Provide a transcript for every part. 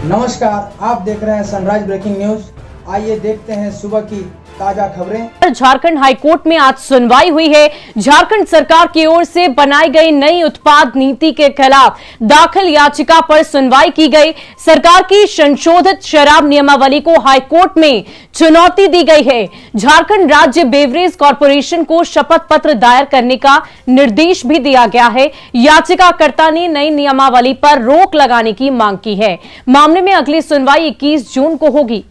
नमस्कार, आप देख रहे हैं सनराइज ब्रेकिंग न्यूज। आइए देखते हैं सुबह की ताजा खबरें। झारखंड हाईकोर्ट में आज सुनवाई हुई है। झारखंड सरकार की ओर से बनाई गई नई उत्पाद नीति के खिलाफ दाखिल याचिका पर सुनवाई की गई। सरकार की संशोधित शराब नियमावली को हाईकोर्ट में चुनौती दी गई है। झारखंड राज्य बेवरेज कॉर्पोरेशन को शपथ पत्र दायर करने का निर्देश भी दिया गया है। याचिकाकर्ता ने नई नियमावली पर रोक लगाने की मांग की है। मामले में अगली सुनवाई 21 जून को होगी।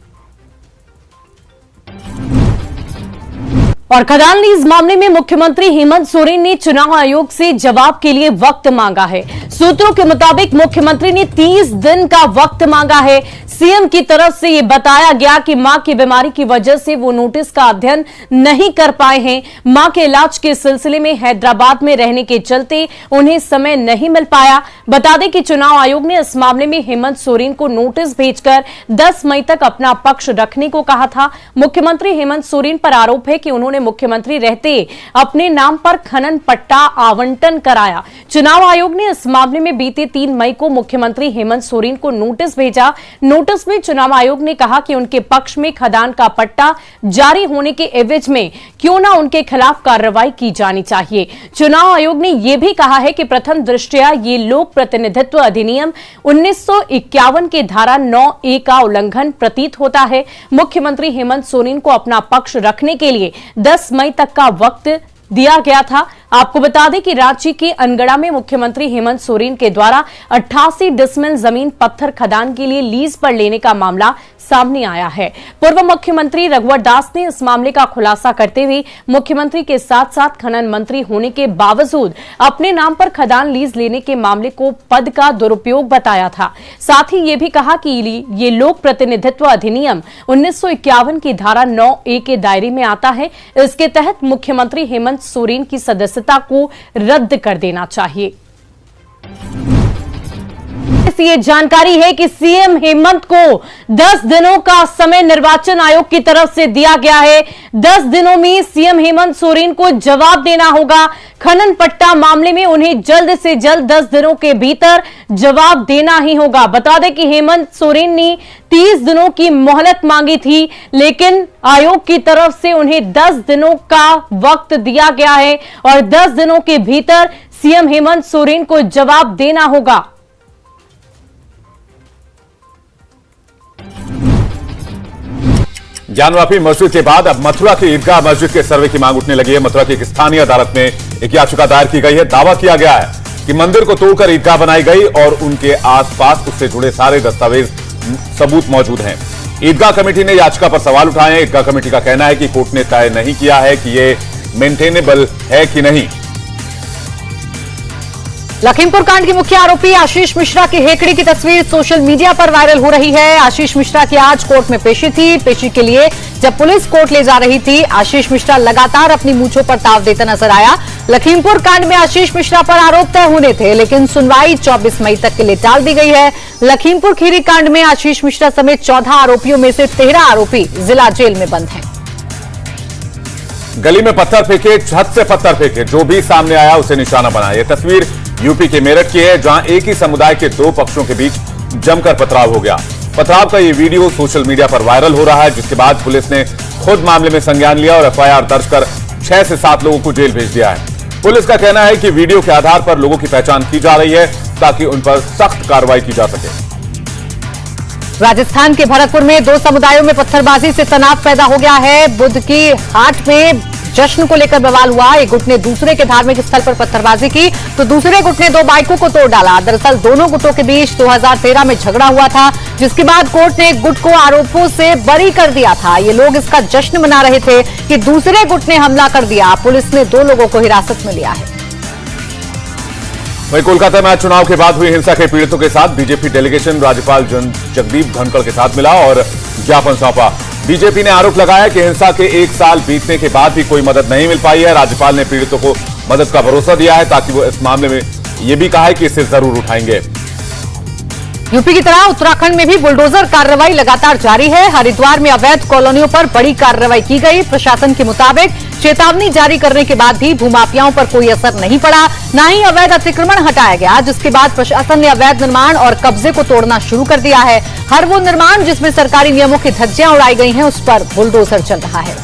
और खदान लीज मामले में मुख्यमंत्री हेमंत सोरेन ने चुनाव आयोग से जवाब के लिए वक्त मांगा है। सूत्रों के मुताबिक मुख्यमंत्री ने 30 दिन का वक्त मांगा है। सीएम की तरफ से यह बताया गया कि मां की बीमारी की वजह से वो नोटिस का अध्ययन नहीं कर पाए हैं। मां के इलाज के सिलसिले में हैदराबाद में रहने के चलते उन्हें समय नहीं मिल पाया। बता दें कि चुनाव आयोग ने इस मामले में हेमंत सोरेन को नोटिस भेजकर 10 मई तक अपना पक्ष रखने को कहा था। मुख्यमंत्री हेमंत सोरेन पर आरोप है कि उन्होंने मुख्यमंत्री रहते अपने नाम पर खनन पट्टा आवंटन कराया। चुनाव आयोग ने इस मामले में बीते 3 मई को मुख्यमंत्री हेमंत सोरेन को नोटिस भेजा। नोटिस में चुनाव आयोग ने कहा कि उनके पक्ष में खदान का पट्टा जारी होने के एवज में क्यों न उनके खिलाफ कार्रवाई की जानी चाहिए। चुनाव आयोग ने यह भी कहा है कि प्रथम दृष्टया ये लोक प्रतिनिधित्व अधिनियम 1951 के धारा 9A का उल्लंघन प्रतीत होता है। मुख्यमंत्री हेमंत सोरेन को अपना पक्ष रखने के लिए 10 मई तक का वक्त दिया गया था। आपको बता दें कि रांची के अनगढ़ा में मुख्यमंत्री हेमंत सोरेन के द्वारा 88 डिसमिल जमीन पत्थर खदान के लिए लीज पर लेने का मामला सामने आया है। पूर्व मुख्यमंत्री रघुवर दास ने इस मामले का खुलासा करते हुए मुख्यमंत्री के साथ साथ खनन मंत्री होने के बावजूद अपने नाम पर खदान लीज लेने के मामले को पद का दुरुपयोग बताया था। साथ ही ये भी कहा कि ये लोक प्रतिनिधित्व अधिनियम 1951 की धारा 9A के दायरे में आता है। इसके तहत मुख्यमंत्री हेमंत सोरेन की सदस्यता को रद्द कर देना चाहिए। ये जानकारी है कि सीएम हेमंत को 10 दिनों का समय निर्वाचन आयोग की तरफ से दिया गया है। 10 दिनों में सीएम हेमंत सोरेन को जवाब देना होगा। खनन पट्टा मामले में उन्हें जल्द से जल्द 10 दिनों के भीतर जवाब देना ही होगा। बता दें कि हेमंत सोरेन ने 30 दिनों की मोहलत मांगी थी, लेकिन आयोग की तरफ से उन्हें 10 दिनों का वक्त दिया गया है और 10 दिनों के भीतर सीएम हेमंत सोरेन को जवाब देना होगा। ज्ञानवापी मस्जिद के बाद अब मथुरा की ईदगाह मस्जिद के सर्वे की मांग उठने लगी है। मथुरा की एक स्थानीय अदालत में एक याचिका दायर की गई है। दावा किया गया है कि मंदिर को तोड़कर ईदगाह बनाई गई और उनके आसपास उससे जुड़े सारे दस्तावेज सबूत मौजूद हैं। ईदगाह कमेटी ने याचिका पर सवाल उठाए हैं। ईदगाह कमेटी का कहना है कि कोर्ट ने तय नहीं किया है कि यह मेंटेनेबल है कि नहीं। लखीमपुर कांड के मुख्य आरोपी आशीष मिश्रा की हेकड़ी की तस्वीर सोशल मीडिया पर वायरल हो रही है। आशीष मिश्रा की आज कोर्ट में पेशी थी। पेशी के लिए जब पुलिस कोर्ट ले जा रही थी, आशीष मिश्रा लगातार अपनी मूंछों पर ताव देता नजर आया। लखीमपुर कांड में आशीष मिश्रा पर आरोप तय होने थे, लेकिन सुनवाई 24 मई तक के लिए टाल दी गई है। लखीमपुर खीरी कांड में आशीष मिश्रा समेत 14 आरोपियों में से 13 आरोपी जिला जेल में बंद हैं। गली में पत्थर फेंके, छत से पत्थर फेंके, जो भी सामने आया उसे निशाना बनाया। यह तस्वीर यूपी के मेरठ की है, जहां एक ही समुदाय के 2 पक्षों के बीच जमकर पथराव हो गया। पथराव का यह वीडियो सोशल मीडिया पर वायरल हो रहा है, जिसके बाद पुलिस ने खुद मामले में संज्ञान लिया और एफआईआर दर्ज कर 6 से 7 लोगों को जेल भेज दिया है। पुलिस का कहना है कि वीडियो के आधार पर लोगों की पहचान की जा रही है ताकि उन पर सख्त कार्रवाई की जा सके। राजस्थान के भरतपुर में 2 समुदायों में पत्थरबाजी से तनाव पैदा हो गया है। बुद्ध की हाट में जश्न को लेकर बवाल हुआ। एक गुट ने दूसरे के धार्मिक स्थल पर पत्थरबाजी की तो दूसरे गुट ने 2 बाइकों को तोड़ डाला। दरअसल दोनों गुटों के बीच 2013 में झगड़ा हुआ था, जिसके बाद कोर्ट ने एक गुट को आरोपों से बरी कर दिया था। ये लोग इसका जश्न मना रहे थे कि दूसरे गुट ने हमला कर दिया। पुलिस ने 2 लोगों को हिरासत में लिया है। वहीं कोलकाता में आज चुनाव के बाद हुई हिंसा के पीड़ितों के साथ बीजेपी डेलीगेशन राज्यपाल जगदीप धनखड़ के साथ मिला और ज्ञापन सौंपा। बीजेपी ने आरोप लगाया कि हिंसा के 1 साल बीतने के बाद भी कोई मदद नहीं मिल पाई है। राज्यपाल ने पीड़ितों को मदद का भरोसा दिया है, ताकि वो इस मामले में यह भी कहा है कि इसे जरूर उठाएंगे। यूपी की तरह उत्तराखंड में भी बुलडोजर कार्रवाई लगातार जारी है। हरिद्वार में अवैध कॉलोनियों पर बड़ी कार्रवाई की गई। प्रशासन के मुताबिक चेतावनी जारी करने के बाद भी भूमाफियाओं पर कोई असर नहीं पड़ा, न ही अवैध अतिक्रमण हटाया गया, जिसके बाद प्रशासन ने अवैध निर्माण और कब्जे को तोड़ना शुरू कर दिया है। हर वो निर्माण जिसमें सरकारी नियमों की धज्जियां उड़ाई गई हैं, उस पर बुलडोजर चल रहा है।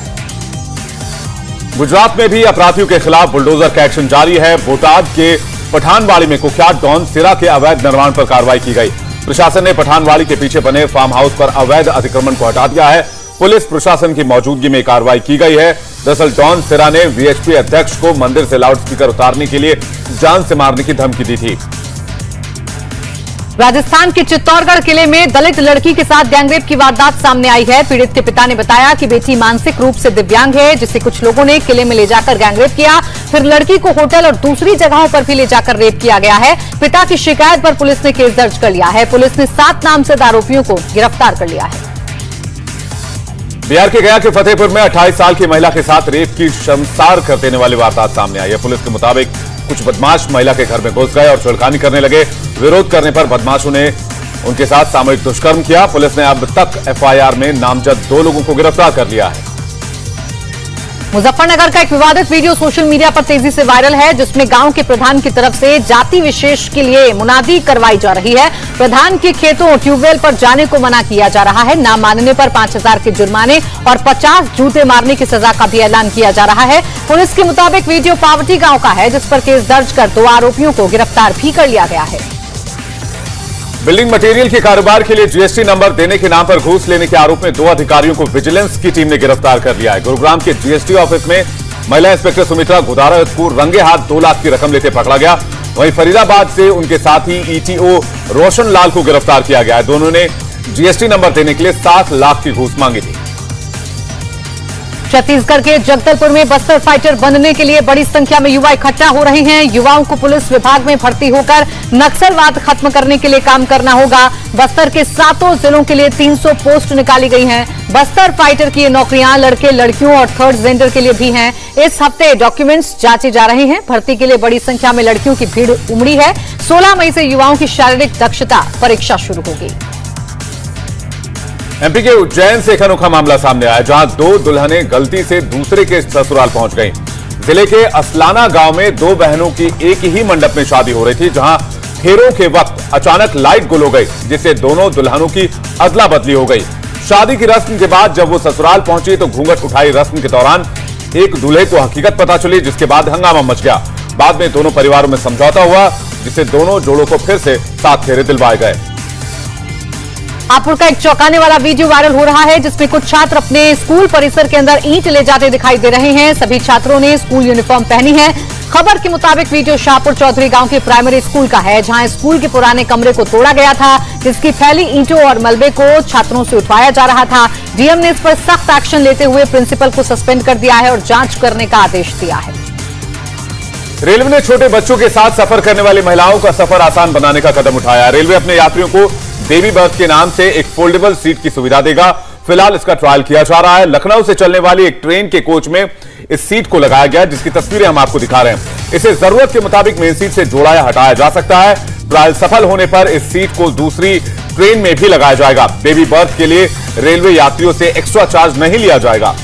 गुजरात में भी अपराधियों के खिलाफ बुलडोजर का एक्शन जारी है। बोटाद के पठानवाड़ी में कुख्यात डॉन सिरा के अवैध निर्माण पर कार्रवाई की गई। प्रशासन ने पठानवाड़ी के पीछे बने फार्म हाउस पर अवैध अतिक्रमण को हटा दिया है। पुलिस प्रशासन की मौजूदगी में कार्रवाई की गई है। दरअसल डॉन सिरा ने वीएचपी अध्यक्ष को मंदिर से लाउडस्पीकर उतारने के लिए जान से मारने की धमकी दी थी। राजस्थान के चित्तौड़गढ़ किले में दलित लड़की के साथ गैंगरेप की वारदात सामने आई है। पीड़ित के पिता ने बताया कि बेटी मानसिक रूप से दिव्यांग है, जिसे कुछ लोगों ने किले में ले जाकर गैंगरेप किया, फिर लड़की को होटल और दूसरी जगहों पर भी ले जाकर रेप किया गया है। पिता की शिकायत पर पुलिस ने केस दर्ज कर लिया है। पुलिस ने 7 नामजद आरोपियों को गिरफ्तार कर लिया है। बिहार के गया के फतेहपुर में 28 साल की महिला के साथ रेप की शर्मसार कर देने वाली वारदात सामने आई है। पुलिस के मुताबिक कुछ बदमाश महिला के घर में घुस गए और छेड़खानी करने लगे। विरोध करने पर बदमाशों ने उनके साथ सामूहिक दुष्कर्म किया। पुलिस ने अब तक एफआईआर में नामजद 2 लोगों को गिरफ्तार कर लिया है। मुजफ्फरनगर का एक विवादित वीडियो सोशल मीडिया पर तेजी से वायरल है, जिसमें गांव के प्रधान की तरफ से जाति विशेष के लिए मुनादी करवाई जा रही है। प्रधान के खेतों ट्यूबवेल पर जाने को मना किया जा रहा है। ना मानने पर 5000 के जुर्माने और 50 जूते मारने की सजा का भी ऐलान किया जा रहा है। पुलिस के मुताबिक वीडियो पावटी गांव का है, जिस पर केस दर्ज कर 2 आरोपियों को गिरफ्तार भी कर लिया गया है। बिल्डिंग मटेरियल के कारोबार के लिए जीएसटी नंबर देने के नाम पर घूस लेने के आरोप में 2 अधिकारियों को विजिलेंस की टीम ने गिरफ्तार कर लिया है। गुरुग्राम के जीएसटी ऑफिस में महिला इंस्पेक्टर सुमित्रा गुदारा को रंगे हाथ 2 लाख की रकम लेते पकड़ा गया। वहीं फरीदाबाद से उनके साथी ईटीओ रोशन लाल को गिरफ्तार किया गया है। दोनों ने जीएसटी नंबर देने के लिए 7 लाख की घूस मांगी थी। छत्तीसगढ़ के जगदलपुर में बस्तर फाइटर बनने के लिए बड़ी संख्या में युवा इकट्ठा हो रहे हैं। युवाओं को पुलिस विभाग में भर्ती होकर नक्सलवाद खत्म करने के लिए काम करना होगा। बस्तर के 7 जिलों के लिए 300 पोस्ट निकाली गई हैं। बस्तर फाइटर की ये नौकरियां लड़के लड़कियों और थर्ड जेंडर के लिए भी हैं। इस हफ्ते डॉक्यूमेंट्स जांचे जा रहे हैं। भर्ती के लिए बड़ी संख्या में लड़कियों की भीड़ उमड़ी है। 16 मई से युवाओं की शारीरिक दक्षता परीक्षा शुरू होगी। एमपी के उज्जैन से एक अनोखा मामला सामने आया, जहां 2 दुल्हनें गलती से दूसरे के ससुराल पहुंच गईं। जिले के असलाना गांव में 2 बहनों की एक ही मंडप में शादी हो रही थी, जहां फेरों के वक्त अचानक लाइट गुल हो गई, जिससे दोनों दुल्हनों की अदला बदली हो गई। शादी की रस्म के बाद जब वो ससुराल पहुंची तो घूंघट उठाई रस्म के दौरान एक दूल्हे को हकीकत पता चली, जिसके बाद हंगामा मच गया। बाद में दोनों परिवारों में समझौता हुआ, जिससे दोनों जोड़ों को फिर से 7 फेरे दिलवाए गए। हापुड़ का एक चौंकाने वाला वीडियो वायरल हो रहा है, जिसमें कुछ छात्र अपने स्कूल परिसर के अंदर ईंट ले जाते दिखाई दे रहे हैं। सभी छात्रों ने स्कूल यूनिफॉर्म पहनी है। खबर के मुताबिक वीडियो शाहपुर चौधरी गांव के प्राइमरी स्कूल का है, जहां स्कूल के पुराने कमरे को तोड़ा गया था, जिसकी फैली ईंटों और मलबे को छात्रों से उठवाया जा रहा था। डीएम ने इस पर सख्त एक्शन लेते हुए प्रिंसिपल को सस्पेंड कर दिया है और जांच करने का आदेश दिया है। रेलवे ने छोटे बच्चों के साथ सफर करने वाली महिलाओं का सफर आसान बनाने का कदम उठाया। रेलवे अपने यात्रियों को बेबी बर्थ के नाम से एक फोल्डेबल सीट की सुविधा देगा। फिलहाल इसका ट्रायल किया जा रहा है। लखनऊ से चलने वाली एक ट्रेन के कोच में इस सीट को लगाया गया, जिसकी तस्वीरें हम आपको दिखा रहे हैं। इसे जरूरत के मुताबिक मेन सीट से जोड़ा या हटाया जा सकता है। ट्रायल सफल होने पर इस सीट को दूसरी ट्रेन में भी लगाया जाएगा। बेबी बर्थ के लिए रेलवे यात्रियों से एक्स्ट्रा चार्ज नहीं लिया जाएगा।